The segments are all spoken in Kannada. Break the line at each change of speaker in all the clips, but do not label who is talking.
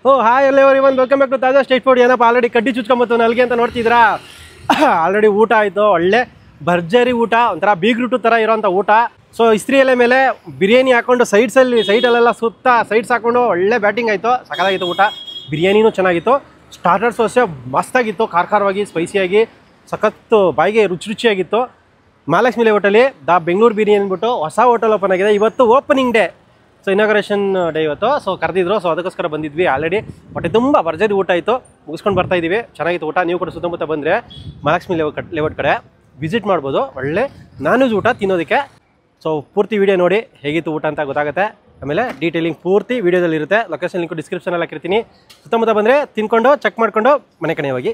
O hi everyone, welcome back to Taaza street food. ಏನಪ್ಪ ಆಲ್ರೆಡಿ ಕಡ್ಡಿ ಚುಚ್ಕೊಂಬತ್ತು ನಲ್ಗೆ ಅಂತ ನೋಡ್ತಿದ್ರಾ? ಆಲ್ರೆಡಿ ಊಟ ಆಯಿತು, ಒಳ್ಳೆ ಭರ್ಜರಿ ಊಟ, ಒಂಥರ ಬೀಗ್ರೂಟು ಥರ ಇರೋಂಥ ಊಟ. ಸೊ ಇಸ್ತ್ರಿ ಎಲೆ ಮೇಲೆ ಬಿರಿಯಾನಿ ಹಾಕ್ಕೊಂಡು ಸೈಡಲ್ಲೆಲ್ಲ ಸುತ್ತ ಸೈಡ್ಸ್ ಹಾಕ್ಕೊಂಡು ಒಳ್ಳೆ ಬ್ಯಾಟಿಂಗ್ ಆಯಿತು. ಸಖತ್ತಾಗಿತ್ತು ಊಟ. ಬಿರಿಯಾನಿನೂ ಚೆನ್ನಾಗಿತ್ತು, ಸ್ಟಾರ್ಟರ್ಸ್ ಅಷ್ಟೇ ಮಸ್ತಾಗಿತ್ತು, ಖಾರವಾಗಿ ಸ್ಪೈಸಿಯಾಗಿ ಸಖತ್ತು, ಬಾಯಿಗೆ ರುಚಿಯಾಗಿತ್ತು. ಮಹಾಲಕ್ಷ್ಮಿ ಹೋಟೆಲಿ ಬೆಂಗಳೂರು ಬಿರಿಯಾನಿ ಅಂದ್ಬಿಟ್ಟು ಹೊಸ ಹೋಟೆಲ್ ಓಪನ್ ಆಗಿದೆ. ಇವತ್ತು opening day, so inauguration day ಇವತ್ತು. ಸೊ ಕರೆದಿದ್ರು, ಸೊ ಅದಕ್ಕೋಸ್ಕರ ಬಂದಿದ್ವಿ. ಆಲ್ರೆಡಿ ಹೊಟ್ಟೆ ತುಂಬ ಭರ್ಜರಿ ಊಟ ಆಯಿತು, ಮುಗಿಸ್ಕೊಂಡು ಬರ್ತಾ ಇದ್ದೀವಿ. ಚೆನ್ನಾಗಿತ್ತು ಊಟ. ನೀವು ಕೂಡ ಸುತ್ತಮುತ್ತ ಬಂದರೆ ಮಹಾಲಕ್ಷ್ಮಿ ಲೇಔಟ್ ಕಡೆ ವಿಸಿಟ್ ಮಾಡ್ಬೋದು. ಒಳ್ಳೆ ನಾನ್ ವೆಜ್ ಊಟ ತಿನ್ನೋದಕ್ಕೆ. ಸೊ ಪೂರ್ತಿ ವೀಡಿಯೋ ನೋಡಿ ಹೇಗಿತ್ತು ಊಟ ಅಂತ ಗೊತ್ತಾಗುತ್ತೆ. ಆಮೇಲೆ ಡೀಟೇಲಿಂಗ್ ಪೂರ್ತಿ ವೀಡಿಯೋದಲ್ಲಿ ಇರುತ್ತೆ. ಲೊಕೇಶನ್ ಲಿಂಕು ಡಿಸ್ಕ್ರಿಪ್ಷನಲ್ಲಿ ಹಾಕಿರ್ತೀನಿ. ಸುತ್ತಮುತ್ತ ಬಂದರೆ ತಿನ್ಕೊಂಡು ಚೆಕ್ ಮಾಡಿಕೊಂಡು ಮನೆ ಕಡೆ ಹೋಗಿ.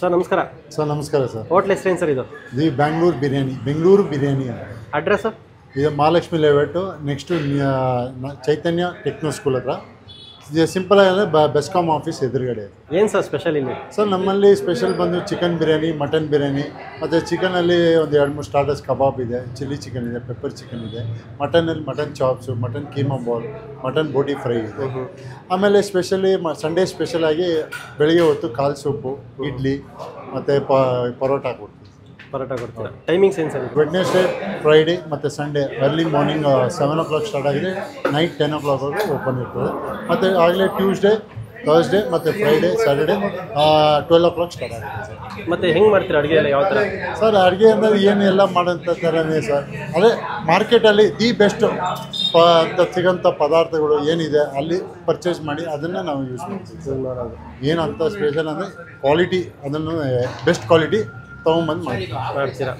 ಸರ್ ನಮಸ್ಕಾರ.
ಸರ್ ನಮಸ್ಕಾರ ಸರ್.
ಹೋಟ್ಲ್ ಹೆಸರೇನು ಸರ್ ಇದು?
ಬೆಂಗಳೂರು ಬಿರಿಯಾನಿ.
ಅಡ್ರೆಸ್
ಇದು Mahalakshmi layout, next Chaitanya techno school ಹತ್ರ. ಸಿಂಪಲ್ ಆಗಿ ಬೆಸ್ಕಾಮ್ ಆಫೀಸ್ ಎದುರುಗಡೆ.
ಏನು ಸರ್ ಸ್ಪೆಷಲ್ ಇಲ್ಲಿ?
ಸರ್ ನಮ್ಮಲ್ಲಿ ಸ್ಪೆಷಲ್ ಬಂದು ಚಿಕನ್ ಬಿರಿಯಾನಿ, ಮಟನ್ ಬಿರಿಯಾನಿ, ಮತ್ತು ಚಿಕನಲ್ಲಿ ಒಂದು 2-3 ಸ್ಟಾರ್ಟರ್ಸ್ ಕಬಾಬ್ ಇದೆ, ಚಿಲ್ಲಿ ಚಿಕನ್ ಇದೆ, ಪೆಪ್ಪರ್ ಚಿಕನ್ ಇದೆ. ಮಟನಲ್ಲಿ mutton chops, mutton keema ball, mutton boti fry ಇದೆ. ಆಮೇಲೆ ಸ್ಪೆಷಲಿ ಸಂಡೇ ಸ್ಪೆಷಲಾಗಿ ಬೆಳಿಗ್ಗೆ ಹೊತ್ತು ಕಾಲು ಸೂಪು, ಇಡ್ಲಿ ಮತ್ತು ಪರೋಟ ಕೊಡ್ತೀವಿ.
ಪರೋಟ ಕೊಡ್ತೀರಾ? ಟೈಮಿಂಗ್ಸ್ ಏನು ಸರ್?
ವೆಡ್ನೆಸ್ಡೇ, ಫ್ರೈಡೇ ಮತ್ತು Sunday early morning 7 o'clock start ಆಗಿದೆ, ನೈಟ್ 10 o'clock ಓಪನ್ ಇರ್ತದೆ. ಮತ್ತು ಆಗಲೇ ಟ್ಯೂಸ್ಡೇ, ಥರ್ಸ್ಡೇ ಮತ್ತು ಫ್ರೈಡೇ, ಸ್ಯಾಟರ್ಡೇ 12 o'clock ಸ್ಟಾರ್ಟ್ ಆಗುತ್ತೆ ಸರ್.
ಮತ್ತು ಹೆಂಗೆ ಮಾಡ್ತೀರಾ ಅಡುಗೆ ಎಲ್ಲ? ಯಾವ ಥರ
ಸರ್ ಅಡುಗೆ ಅಂದರೆ ಏನು ಎಲ್ಲ ಮಾಡೋಂಥ ಥರನೇ ಸರ್. ಅದೇ ಮಾರ್ಕೆಟಲ್ಲಿ ದಿ ಬೆಸ್ಟ್ ಅಂತ ಸಿಗೋಂಥ ಪದಾರ್ಥಗಳು ಏನಿದೆ ಅಲ್ಲಿ ಪರ್ಚೇಸ್ ಮಾಡಿ ಅದನ್ನು ನಾವು ಯೂಸ್ ಮಾಡ್ತೀವಿ. ಏನು ಅಂತ ಸ್ಪೆಷಲ್ ಅಂದರೆ ಕ್ವಾಲಿಟಿ, ಅದನ್ನು ಬೆಸ್ಟ್ ಕ್ವಾಲಿಟಿ ತೊಗೊಂಬಂದು
ಮಾಡ್ತೀರಾ?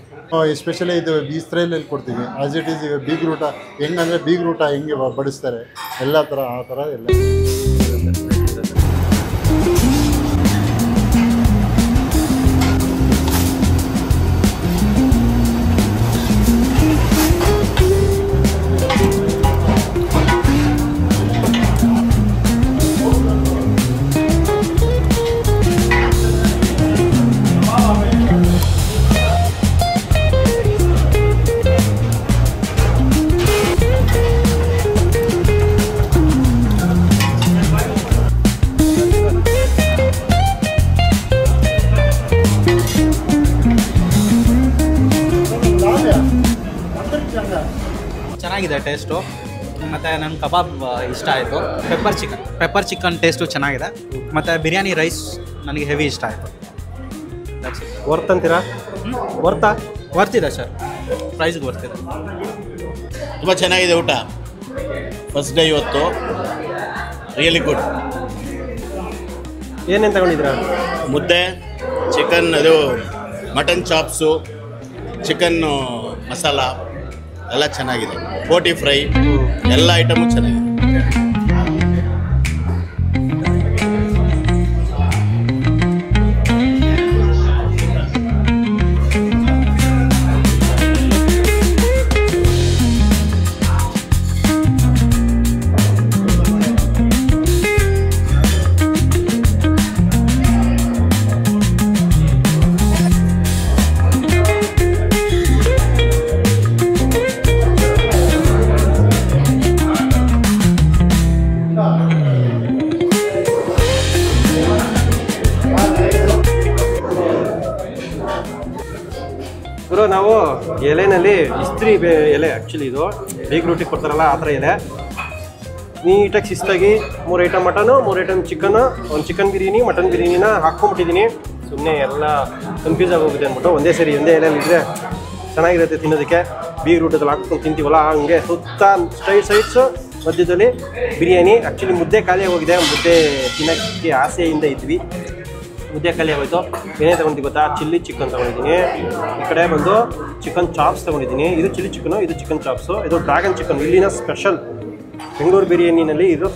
ಎಸ್ಪೆಷಲಿ ಇದು ಇಸ್ರೇಲಲ್ಲಿ ಕೊಡ್ತೀವಿ. ಆಸ್ ಇಟ್ ಈಸ್ ಈಗ ಬೀಗ್ರೂಟ ಹೆಂಗಂದರೆ ಬೀಗ್ರೂಟ ಹೆಂಗೆ ಬಡಿಸ್ತಾರೆ ಎಲ್ಲ ಥರ ಆ ಥರ ಎಲ್ಲ.
ಚೆನ್ನಾಗಿದೆ ಟೇಸ್ಟು. ಮತ್ತು ನನ್ನ ಕಬಾಬ್ ಇಷ್ಟ ಆಯಿತು. ಪೆಪ್ಪರ್ ಚಿಕನ್ ಟೇಸ್ಟು ಚೆನ್ನಾಗಿದೆ. ಮತ್ತು ಬಿರಿಯಾನಿ ರೈಸ್ ನನಗೆ ಹೆವಿ ಇಷ್ಟ ಆಯಿತು.
ವರ್ತ್ ಅಂತೀರಾ?
ವರ್ತಿದೆ ಸರ್, ಪ್ರೈಸ್ಗೆ ವರ್ತಿದೆ.
ತುಂಬ ಚೆನ್ನಾಗಿದೆ ಊಟ. ಫಸ್ಟ್ ಡೇ ಇವತ್ತು ರಿಯಲಿ ಗುಡ್.
ಏನೇನು ತಗೊಂಡಿದ್ದೀರಾ?
ಮುದ್ದೆ, ಚಿಕನ್, ಅದು ಮಟನ್ ಚಾಪ್ಸು, ಚಿಕನ್ನು ಮಸಾಲ ಎಲ್ಲ ಚೆನ್ನಾಗಿದೆ. ಬೋಟಿ ಫ್ರೈ ಎಲ್ಲ ಐಟಮು ಚೆನ್ನಾಗಿದೆ.
ಬ್ರೋ ನಾವು ಎಲೆನಲ್ಲಿ ಇಸ್ತ್ರಿ ಎಲೆ ಆ್ಯಕ್ಚುಲಿ ಇದು ಬೀಗ್ರೂಟಿಗೆ ಕೊಡ್ತಾರಲ್ಲ ಆ ಥರ ಎಲೆ ನೀಟಾಗಿ ಶಿಸ್ತಾಗಿ 3 ಐಟಮ್ ಮಟನು 3 ಐಟಮ್ ಚಿಕನ್ನು ಒಂದು ಚಿಕನ್ ಬಿರಿಯಾನಿ ಮಟನ್ ಬಿರಿಯಾನಿನ ಹಾಕ್ಕೊಂಬಿಟ್ಟಿದ್ದೀನಿ. ಸುಮ್ಮನೆ ಎಲ್ಲ ಕನ್ಫ್ಯೂಸ್ ಆಗೋಗಿದೆ ಅಂದ್ಬಿಟ್ಟು ಒಂದೇ ಎಲೆಯಲ್ಲಿ ಇದ್ದರೆ ಚೆನ್ನಾಗಿರುತ್ತೆ ತಿನ್ನೋದಕ್ಕೆ. ಬೀಗ್ರೂಟದಲ್ಲಿ ಹಾಕ್ಕೊಂಡು ತಿಂತೀವಲ್ಲ ಹಂಗೆ ಸುತ್ತ ಸೈಡ್ಸು ಮಧ್ಯದಲ್ಲಿ ಬಿರಿಯಾನಿ. ಆ್ಯಕ್ಚುಲಿ ಮುದ್ದೆ ಖಾಲಿ ಹೋಗಿದೆ, ಮುದ್ದೆ ತಿನ್ನೋಕ್ಕೆ ಆಸೆಯಿಂದ ಇದ್ವಿ, ಮುದ್ದೆ ಖಾಲಿ ಆಗೋಯ್ತು. ಏನೇ ತೊಗೊಂಡಿದ್ವಿ ಗೊತ್ತಾ, ಚಿಲ್ಲಿ ಚಿಕನ್ ತೊಗೊಂಡಿದ್ದೀನಿ. ಈ ಕಡೆ ಬಂದು ಚಿಕನ್ ಚಾಪ್ಸ್ ತೊಗೊಂಡಿದ್ದೀನಿ. ಇದು ಚಿಲ್ಲಿ ಚಿಕನು, ಇದು ಚಿಕನ್ ಚಾಪ್ಸು, ಇದು ಡ್ರ್ಯಾಗನ್ ಚಿಕನ್ ಇಲ್ಲಿನ ಸ್ಪೆಷಲ್. ಬೆಂಗಳೂರು ಬಿರಿಯಾನಿನಲ್ಲಿ ಇದು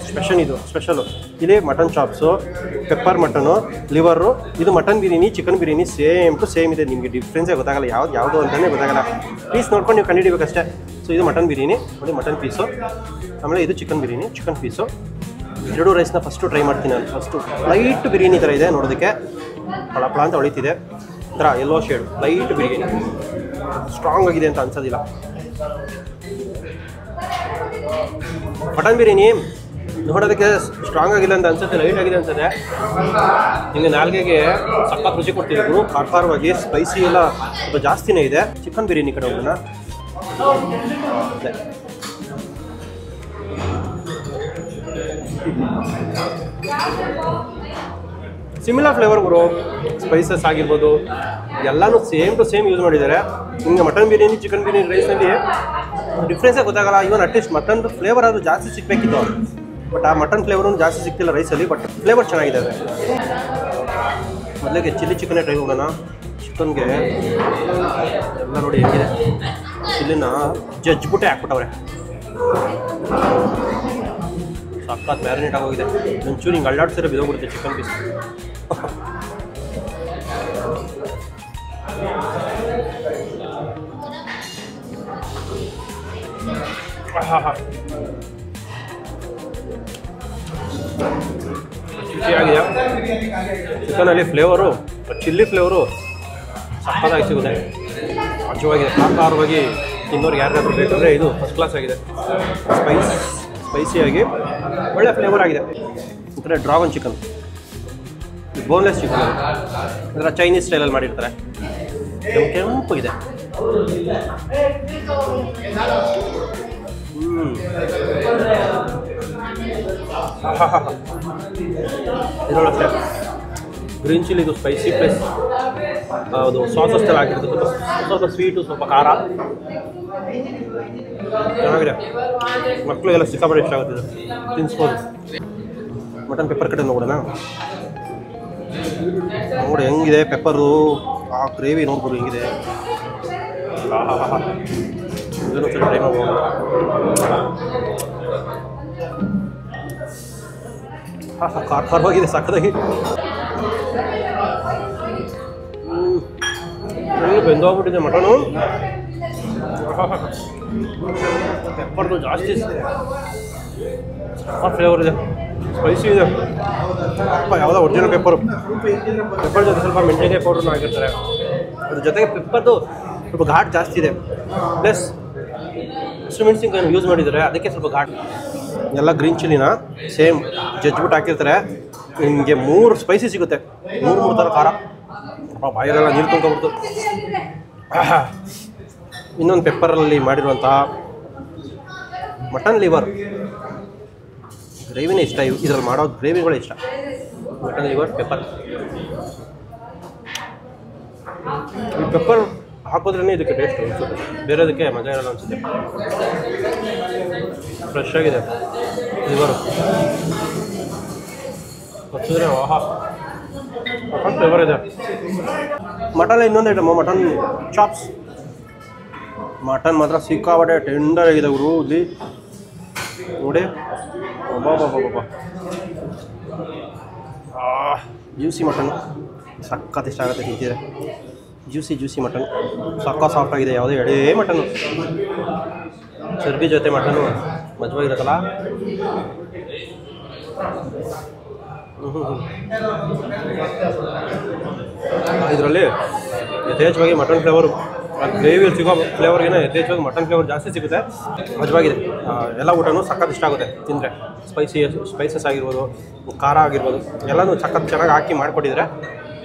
ಸ್ಪೆಷಲು. ಇಲ್ಲಿ mutton chops, pepper mutton, liver. ಇದು mutton biryani, chicken biryani same to same ಇದೆ. ನಿಮಗೆ ಡಿಫ್ರೆನ್ಸೇ ಗೊತ್ತಾಗಲ್ಲ, ಯಾವುದು ಅಂತಲೇ ಗೊತ್ತಾಗಲ್ಲ. ಪೀಸ್ ನೋಡ್ಕೊಂಡು ನೀವು ಕಂಡುಹಿಡಿಬೇಕಷ್ಟೇ. ಸೊ ಇದು ಮಟನ್ ಬಿರಿಯಾನಿ ನೋಡಿ, ಮಟನ್ ಪೀಸು. ಆಮೇಲೆ ಇದು ಚಿಕನ್ ಬಿರಿಯಾನಿ, ಚಿಕನ್ ಪೀಸು. 2 ರೈಸ್ನ ಫಸ್ಟು ಟ್ರೈ ಮಾಡ್ತೀನಿ ನಾನು. ಫಸ್ಟು ಲೈಟ್ ಬಿರಿಯಾನಿ ಥರ ಇದೆ ನೋಡೋದಕ್ಕೆ, ಪಳ ಅಂತ ಹೊಳಿತಿದೆ ಥರ yellow shade. Light biryani, strong ಆಗಿದೆ ಅಂತ ಅನ್ಸೋದಿಲ್ಲ. ಮಟನ್ ಬಿರಿಯಾನಿ ನೋಡೋದಕ್ಕೆ ಸ್ಟ್ರಾಂಗ್ ಆಗಿಲ್ಲ ಅಂತ ಅನ್ಸುತ್ತೆ, ಲೈಟ್ ಆಗಿದೆ ಅನ್ಸುತ್ತೆ. ನಿಮಗೆ ನಾಲ್ಗೆಗೆ ಸಖತ್ ರುಚಿ ಕೊಡ್ತಿದ್ರು, ಖಾರವಾಗಿ ಸ್ಪೈಸಿ ಎಲ್ಲ ಸ್ವಲ್ಪ ಜಾಸ್ತಿನೇ ಇದೆ. ಚಿಕನ್ ಬಿರಿಯಾನಿ ಕಡೆ ಹೋಗೋಣ. ಸಿಮಿಲರ್ ಫ್ಲೇವರ್ ಬರೋ ಸ್ಪೈಸಸ್ ಆಗಿರ್ಬೋದು ಎಲ್ಲನೂ ಸೇಮ್ ಟು ಸೇಮ್ ಯೂಸ್ ಮಾಡಿದ್ದಾರೆ. ನಿಮಗೆ ಮಟನ್ ಬಿರಿಯಾನಿ ಚಿಕನ್ ಬಿರಿಯಾನಿ ರೈಸ್ನಲ್ಲಿ ಡಿಫ್ರೆನ್ಸೇ ಗೊತ್ತಾಗಲ್ಲ. ಇವನ್ ಅಟ್ಲೀಸ್ಟ್ ಮಟನ್ ಫ್ಲೇವರ್ ಅದು ಜಾಸ್ತಿ ಸಿಗಬೇಕಿತ್ತು, ಬಟ್ ಆ ಮಟನ್ ಫ್ಲೇವರೂ ಜಾಸ್ತಿ ಸಿಗ್ತಿಲ್ಲ ರೈಸಲ್ಲಿ, ಬಟ್ ಫ್ಲೇವರ್ ಚೆನ್ನಾಗಿದೆ. ಅದು ಮೊದಲಿಗೆ ಚಿಲ್ಲಿ ಚಿಕನ್ನೇ ಟ್ರೈ ಮಾಡೋಣ. ಚಿಕನ್ಗೆ ಎಲ್ಲ ನೋಡಿ ಹೇಗಿದೆ, ಚಿಲ್ಲಿನ ಜಜ್ಬಿಟ್ಟೆ ಹಾಕ್ಬಿಟ್ಟವ್ರೆ. ಸಖತ್ ಮ್ಯಾರಿನೇಟ್ ಆಗೋಗಿದೆ. ಒಂಚೂರು ಹಿಂಗೆ ಅಳ್ಳಾಡ್ಸಿದ್ರೆ ಬಿದೋಗ್ಬಿಡುತ್ತೆ ಚಿಕನ್ ಪೀಸ್. ರುಚಿಯಾಗಿದೆ. ಚಿಕನಲ್ಲಿ ಫ್ಲೇವರು, ಚಿಲ್ಲಿ ಫ್ಲೇವರು ಸಖತ್ತಾಗಿ ಸಿಗುತ್ತೆ, ಅಚ್ಚುವಾಗಿದೆ. ಖಾರವಾಗಿ ತಿನ್ನೋರು ಯಾರ್ಯಾರು ಬೇಕಂದರೆ ಇದು ಫಸ್ಟ್ ಕ್ಲಾಸ್ ಆಗಿದೆ. ಸ್ಪೈಸಿಯಾಗಿ ಒಳ್ಳೆ ಫ್ಲೇವರ್ ಆಗಿದೆ. ಈ ಕಡೆ ಡ್ರ್ಯಾಗನ್ ಚಿಕನ್, ಬೋನ್ಲೆಸ್ ಚಿಕನ್, ಅದರ ಚೈನೀಸ್ ಸ್ಟೈಲಲ್ಲಿ ಮಾಡಿರ್ತಾರೆ. ಕೆಂಪಗಿದೆ. ಇದರೊಳಗೆ ಗ್ರೀನ್ ಚಿಲ್ಲಿ, ಇದು ಸ್ಪೈಸಿ ಪ್ಲಸ್ ಅದು ಸಾಸಸ್ ಎಲ್ಲ ಹಾಕಿರ್ತದೆ. ಸ್ವಲ್ಪ ಸ್ವೀಟು, ಸ್ವಲ್ಪ ಖಾರ, ಚೆನ್ನಾಗಿದೆ. ಮಕ್ಕಳಿಗೆಲ್ಲ ಸಿಕ್ಕಾಪಟ್ಟೆ ಇಷ್ಟ ಆಗುತ್ತೆ, ತಿನ್ಸ್ಬೋದು. ಮಟನ್ ಪೆಪ್ಪರ್ ಕಡೆ ನೋಡೋಣ. ನೋಡಿ ಹೆಂಗಿದೆ ಪೆಪ್ಪರು, ಆ ಗ್ರೇವಿ ನೋಡ್ಬೋದು ಹೆಂಗಿದೆ. ಇದನ್ನು ಸ್ವಲ್ಪ ಟ್ರೈ ಮಾಡ್ಬೋದು. ಖಾರವಾಗಿದೆ ಸಕ್ಕದಾಗಿ. ಬೆಂದೋಗ್ಬಿಟ್ಟಿದೆ ಮಟನು. ಪೆಪ್ಪರ್ದು ಜಾಸ್ತಿ ಫ್ಲೇವರ್ ಇದೆ, ಸ್ಪೈಸಿ ಇದೆ. ಯಾವುದೋ ಒರಿಜಿನಲ್ ಪೆಪ್ಪರ್ ಜೊತೆ ಸ್ವಲ್ಪ ಮೆಣಸಿನಕಾಯಿ ಪೌಡ್ರನ್ನ ಹಾಕಿರ್ತಾರೆ. ಅದ್ರ ಜೊತೆಗೆ ಪೆಪ್ಪರ್ದು ಸ್ವಲ್ಪ ಘಾಟ್ ಜಾಸ್ತಿ ಇದೆ, ಪ್ಲಸ್ ಹಸಿಮೆಣಸಿನಕಾಯಿ ಯೂಸ್ ಮಾಡಿದ್ದಾರೆ, ಅದಕ್ಕೆ ಸ್ವಲ್ಪ ಘಾಟ್. ಎಲ್ಲ ಗ್ರೀನ್ ಚಿಲ್ಲಿನ ಸೇಮ್ ಜಜ್ಬಿಟ್ಟು ಹಾಕಿರ್ತಾರೆ. ನಿಮಗೆ 3 ಸ್ಪೈಸಿ ಸಿಗುತ್ತೆ, 3 ಥರ ಖಾರ. ಬಾಯಲ್ಲೆಲ್ಲ ನೀರು ತುಂಬ್ಕೊಬಿಡ್ತು. ಇನ್ನೊಂದು ಪೆಪ್ಪರಲ್ಲಿ ಮಾಡಿರುವಂತಹ ಮಟನ್ ಲಿವರ್ ಗ್ರೇವಿನೇ ಇಷ್ಟ. ಇದರಲ್ಲಿ ಮಾಡೋ ಗ್ರೇವಿಗಳೇ ಇಷ್ಟ. ಮಟನ್ ಲಿವರ್ ಪೆಪ್ಪರ್, ಈ ಪೆಪ್ಪರ್ ಹಾಕೋದ್ರೇ ಇದಕ್ಕೆ ಟೇಸ್ಟ್ ಅನಿಸುತ್ತೆ, ಬೇರೆದಕ್ಕೆ ಮಜಾ ಇರಲ್ಲ ಅನಿಸುತ್ತೆ. ಫ್ರೆಶ್ ಆಗಿದೆ ಲಿವರು, ಹಚ್ಚಿದ್ರೆ ಆಹಾ ಮಟನ್ ಫ್ಲೇವರ್ ಇದೆ. ಮಟನ್ ಇನ್ನೊಂದು ಐಟಮು ಮಟನ್ ಚಾಪ್ಸ್. ಮಟನ್ ಮಾತ್ರ ಸಿಕ್ಕಾಪಟ್ಟೆ ಟೆಂಡರ್ ಆಗಿದೆ ಗುರು. ಇಲ್ಲಿ ನೋಡಿ, ಒಬ್ಬ ಜ್ಯೂಸಿ ಮಟನ್ ಸಖತ್ ಇಷ್ಟ ಆಗುತ್ತೆ ತಿಂತಿದ್ರೆ. ಜ್ಯೂಸಿ ಮಟನ್ ಸಕ್ಕ ಸಾಫ್ಟ್ ಆಗಿದೆ. ಯಾವುದೇ ಎಡೇ ಮಟನ್ನು ಚರ್ಬಿ ಜೊತೆ ಮಟನ್ನು ಮಜವಾಗಿರುತ್ತಲ್ಲ. ಇದರಲ್ಲಿ ಯಥೇಚ್ಛವಾಗಿ ಮಟನ್ ಫ್ಲೇವರು, ಗ್ರೇವಿಯಲ್ಲಿ ಸಿಗೋ ಫ್ಲೇವರ್ಗಿನ ಯಥೇಚ್ಛವಾಗಿ ಮಟನ್ ಫ್ಲೇವರ್ ಜಾಸ್ತಿ ಸಿಗುತ್ತೆ. ಮಜವಾಗಿದೆ. ಎಲ್ಲ ಊಟನೂ ಸಖತ್ ಇಷ್ಟ ಆಗುತ್ತೆ ತಿಂದರೆ. ಸ್ಪೈಸಸ್ ಆಗಿರ್ಬೋದು, ಖಾರ ಆಗಿರ್ಬೋದು, ಎಲ್ಲನೂ ಸಖತ್ ಚೆನ್ನಾಗಿ ಹಾಕಿ ಮಾಡಿಕೊಟ್ಟಿದ್ರೆ.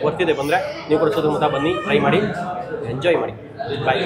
ಗೊತ್ತಿದೆ ಬಂದರೆ ನೀವು ಕೂಡ ಸುತ್ತಮುತ್ತ ಬನ್ನಿ, ಟ್ರೈ ಮಾಡಿ, ಎಂಜಾಯ್ ಮಾಡಿ. ಬಾಯ್.